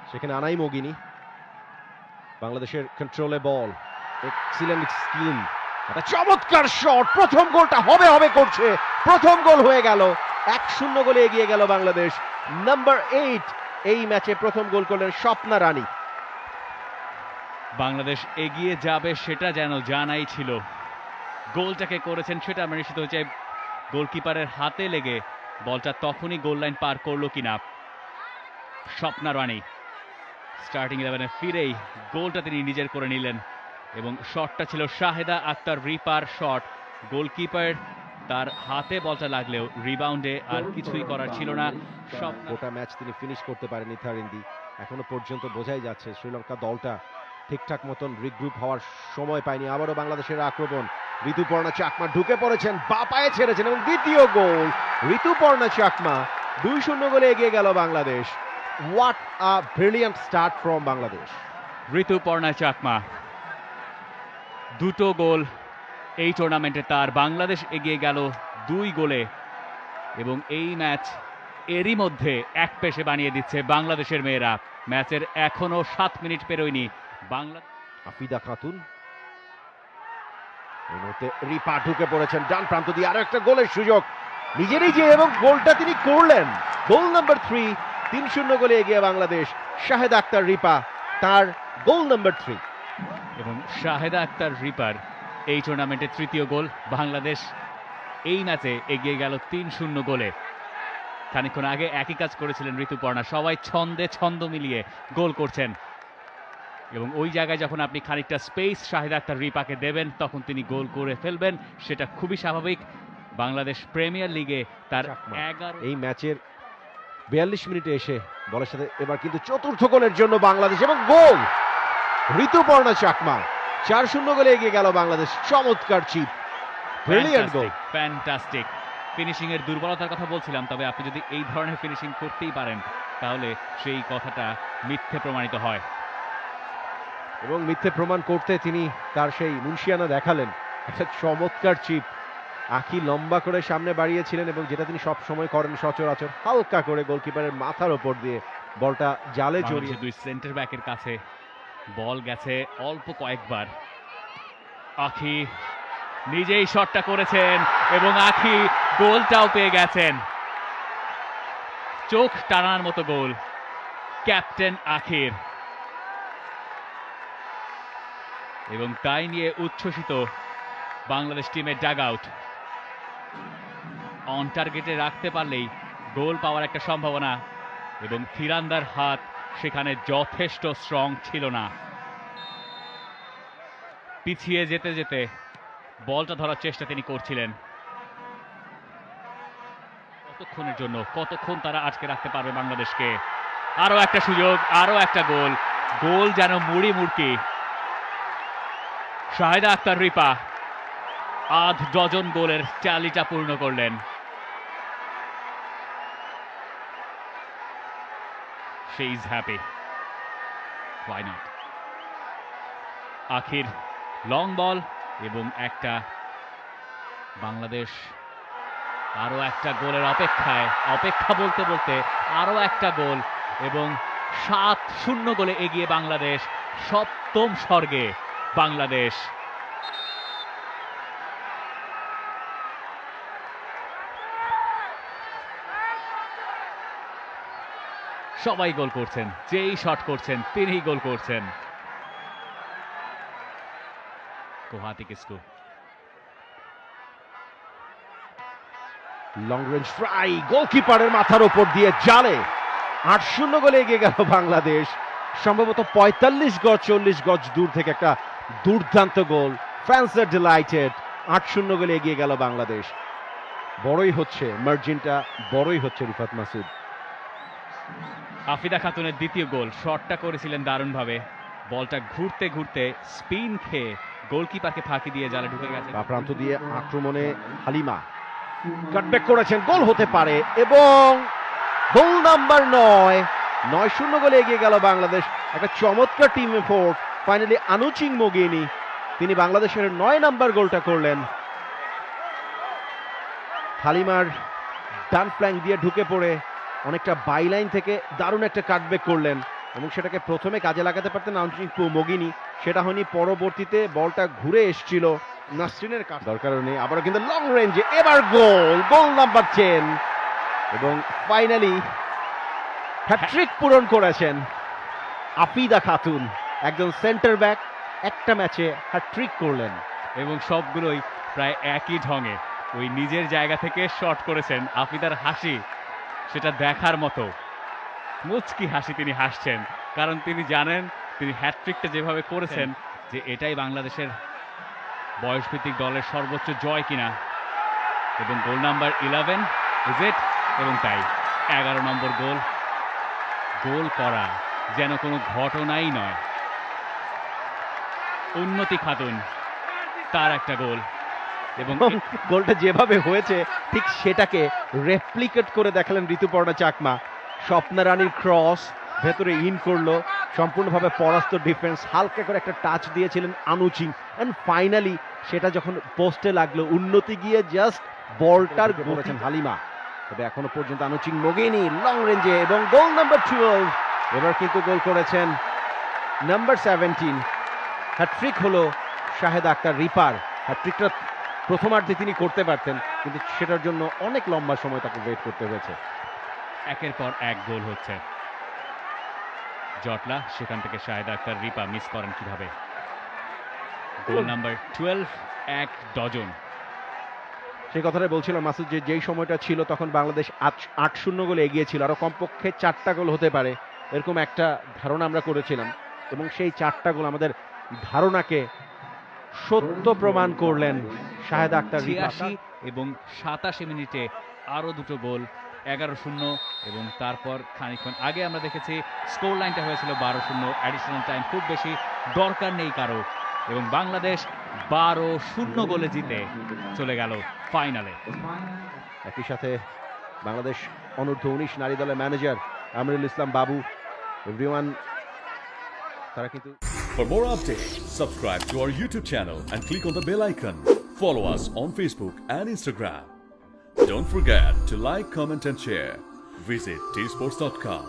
সেখানে আনাই মগিনি, বাংলাদেশের কন্ট্রোলে বল, এক্সিলেন্ট স্কিল, একটা চমৎকার শট, প্রথম গোলটা হবে হবে করছে, প্রথম গোল হয়ে গেল, 1-0 গোলে এগিয়ে গেল বাংলাদেশ। নাম্বার 8 এই ম্যাচে প্রথম গোল করলেন স্বপ্না রানী। বাংলাদেশ এগিয়ে যাবে সেটা যেন জানাই ছিল, গোলটাকে করেছেন সেটা আমরা নিশ্চিত হয়ে যাই। গোলকিপারের হাতে লেগে বলটা তখনই গোল লাইন পার করলো কিনা। স্বপ্না রানী স্টার্টিং 11-এ ফিরেই গোলটা তিনি নিজের করে নিলেন এবং শটটা ছিল শাহেদা আক্তার রিপার শট। গোলকিপার তার হাতে বলটা লাগলেও রিবাউন্ডে আর কিছুই করার ছিল না। গোটা ম্যাচ তিনি ফিনিশ করতে পারেনি থারিন্দি, এখনো পর্যন্ত বোঝাই যাচ্ছে শ্রীলঙ্কা দলটা ঠিকঠাক মতন রিগ্রুপ হওয়ার সময় পায়নি। আবারও বাংলাদেশের আক্রমণ, ঋতুপর্ণা চাকমা ঢুকে পড়েছেন, বা পায়ে ছেড়েছেন এবং দ্বিতীয় গোল ঋতুপর্ণা চাকমা, 2-0 গোলে এগিয়ে গেল Bangladesh. What a brilliant start from Bangladesh. Rituparna Chakma দুটো গোল এই টুর্নামেন্টে তার, বাংলাদেশ এগিয়ে গেল 2 গোলে এবং এই ম্যাচ এরই মধ্যে এক পেশে বানিয়ে দিচ্ছে বাংলাদেশের মেয়েরা। ম্যাচের এখনো 7 মিনিট পেরোয়নি। বাংলা আফিদা খাতুন, এই মুহূর্তে রিপা ঢুকে পড়েছেন ডান প্রান্ত দিয়ে, আরো একটা গোলের সুযোগ নিজে নিজে এবং গোলটা তিনি করলেন। গোল নাম্বার 3, 3-0 গোলে এগিয়ে বাংলাদেশ। শাহেদা আক্তার রিপা, তার গোল নাম্বার 3 এবং শাহেদা আক্তার রিপার এই টুর্নামেন্টের তৃতীয় গোল। বাংলাদেশ এই ম্যাচে এগিয়ে গেল 3-0 গোলে। খানিকক্ষণ আগে একই কাজ করেছিলেন ঋতুপর্ণা, সবাই ছন্দে ছন্দ মিলিয়ে গোল করছেন এবং ওই জায়গায় যখন আপনি খানিকটা স্পেস শাহেদা আক্তার রিপাকে দেবেন তখন তিনি গোল করে ফেলবেন, সেটা খুবই স্বাভাবিক। বাংলাদেশ প্রিমিয়ার লিগে তার 11 এই ম্যাচের 42 মিনিটে এসে বলের সাথে এবার কিন্তু চতুর্থ গোলের জন্য বাংলাদেশ এবং গোল ঋতুপর্ণা চাকমা, 4-0 গোলে এগিয়ে গেল বাংলাদেশ। চমৎকার চিপ, ব্রিলিয়ান্ট গোল। ফ্যান্টাস্টিক ফিনিশিং এর দুর্বলতার কথা বলছিলাম, তবে আপনি যদি এই ধরনের ফিনিশিং করতেই পারেন তাহলে সেই কথাটা মিথ্যে প্রমাণিত হয় এবং মিথ্যে প্রমাণ করতে তিনি তার সেই মুন্সিয়ানা দেখালেন, একটা চমৎকার চিপ, আঁখি লম্বা করে সামনে বাড়িয়েছিলেন এবং যেটা তিনি সব সময় করেন সচরাচর, হালকা করে গোলকিপারের মাথার ওপর দিয়ে বলটা জালে জড়িয়ে। দুই সেন্টার ব্যাকের কাছে বল গেছে অল্প কয়েকবার। আঁখি নিজেই শটটা করেছেন এবং আঁখি গোলটাও পেয়ে গেছেন। চোখ টানার মতো গোল ক্যাপ্টেন আখির, এবং তাই নিয়ে উচ্ছ্বসিত বাংলাদেশ টিমের ডাগ আউট। অন টার্গেটে রাখতে পারলেই গোল পাওয়ার একটা সম্ভাবনা এবং থিরান্দার হাত সেখানে যথেষ্ট স্ট্রং ছিল না। পিছিয়ে যেতে যেতে বলটা ধরার চেষ্টা তিনি করছিলেন। কতক্ষণের জন্য, কতক্ষণ তারা আটকে রাখতে পারবে বাংলাদেশকে। আরো একটা সুযোগ, আরো একটা গোল, গোল যেন মুড়ি মুড়কি। শাহেদা আক্তার রিপা 8 ডজন গোলের ট্যালিটা পূর্ণ করলেন। She is happy. Why not? আখির লং বল এবং একটা বাংলাদেশ আরো একটা গোলের অপেক্ষায়, অপেক্ষা বলতে বলতে আরো একটা গোল এবং 7-0 গোলে এগিয়ে বাংলাদেশ। সপ্তম স্বর্গে বাংলাদেশ। সবাই গোল করছেন, যেই শট করছেন তিনিই গোল করছেন। কোহাতি কিসকু লং রেঞ্জ ট্রাই, গোলকিপারের মাথার ওপর দিয়ে জালে। 8-0 গোলে এগিয়ে গেল বাংলাদেশ। সম্ভবত 45 গজ 40 গজ দূর থেকে একটা দুর্দান্ত গোল। Fans are delighted. 8-0 গোলে এগিয়ে গেল বাংলাদেশ। বড়ই হচ্ছে মার্জিনটা, বড়ই হচ্ছে রিফাত মাসুদ। আফিদা খাতুনের দ্বিতীয় গোল, শটটা করেছিলেন দারুণভাবে, বলটা ঘুরতে ঘুরতে স্পিন খেয়ে গোলকিপারকে ফাঁকি দিয়ে জালে ঢুকে গেছে। বা প্রান্ত দিয়ে আক্রমণে হালিমা কাটব্যাক করেছেন, গোল হতে পারে এবং গোল নাম্বার 9, 9-0 গোলে এগিয়ে গেল বাংলাদেশ। একটা চমৎকার team effort. Finally Anuching Mogini, তিনি বাংলাদেশের 9 নাম্বার গোলটা করলেন। হালিমার ডান ফ্ল্যাঙ্ক দিয়ে ঢুকে পড়ে অনেকটা বাইলাইন থেকে দারুণ একটা কাটব্যাক করলেন। এবং সেটাকে প্রথমে কাজে লাগাতে পারতেন আঞ্চলিক মগিনী, সেটা হয়নি। পরবর্তীতে বলটা ঘুরে এসছিল নাসরিনের কাছে, দরকার নেই। আবারও কিন্তু লং রেঞ্জে, এবার গোল নাম্বার 10, এবং ফাইনালি হ্যাট্রিক পূরণ করেছেন আফিদা খাতুন। একজন সেন্টার ব্যাক একটা ম্যাচে হ্যাট্রিক করলেন, এবং সবগুলোই প্রায় একই ঢঙে ওই নিজের জায়গা থেকে শট করেছেন। আফিদার হাসি সেটা দেখার মতো, মুচকি হাসি তিনি হাসছেন, কারণ তিনি জানেন তিনি হ্যাটট্রিকটা যেভাবে করেছেন যে এটাই বাংলাদেশের বয়সভিত্তিক দলের সর্বোচ্চ জয় কিনা। এবং গোল নাম্বার 11 ইজ ইট, এবং তাই 11 নম্বর গোল করা যেন কোনো ঘটনাই নয়। উন্নতি খাতুন তার একটা গোল, এবং গোলটা যেভাবে হয়েছে ঠিক সেটাকে রেপ্লিকেট করে দেখালেন ঋতুপর্ণা চাকমা। স্বপ্না রানীর ক্রস ভেতরে ইন করলো, সম্পূর্ণভাবে পরাস্ত ডিফেন্স, হালকা করে একটা টাচ দিয়েছিলেন আনুচিং, অ্যান্ড ফাইনালি সেটা যখন পোস্টে লাগলো, উন্নতি গিয়ে জাস্ট বলটার করেছেন হালিমা। তবে এখনো পর্যন্ত আনুচিং মগিনী লং রেঞ্জে, এবং গোল নাম্বার 12। এবার কিন্তু গোল করেছেন নাম্বার 17। হ্যাট্রিক হলো শাহেদ আক্তার রিপার। হ্যাট্রিকটা প্রথমার্ধে তিনি করতে পারতেন, কিন্তু সেটার জন্য অনেক লম্বা সময় তাকে ওয়েট করতে হয়েছে। একের পর এক গোল হচ্ছে। জটলা, সেখান থেকে শাহেদ আক্তার রিপা মিস করেন কিভাবে। গোল নাম্বার 12, এক ডজন। সেই কথাটাই বলছিলাম মাসুদ, যে যেই সময়টা ছিল তখন বাংলাদেশ 8-0 গোলে এগিয়ে ছিল, আরো কমপক্ষে 4টা গোল হতে পারে এরকম একটা ধারণা আমরা করেছিলাম, এবং সেই 4টা গোল আমাদের ধারণাকে সত্য প্রমাণ করলেন শাহেদ আক্তার রিপা। 86 এবং 87 মিনিটে আরো দুটো গোল, 11-0, এবং তারপর খানিকক্ষণ আগে আমরা দেখেছি স্কোর লাইনটা হয়েছিল 12-0। অ্যাডিশনাল টাইম খুব বেশি দরকার নেই কারো, এবং বাংলাদেশ 12-0 গোলে জিতে চলে গেল ফাইনালে। একই সাথে বাংলাদেশ অনূর্ধ্ব 19 নারী দলের ম্যানেজার আমিরুল ইসলাম বাবু, এভরিওয়ান, তারা কিন্তু For more updates, subscribe to our YouTube channel and click on the bell icon. Follow us on Facebook and Instagram. Don't forget to like, comment and share. Visit tsports.com.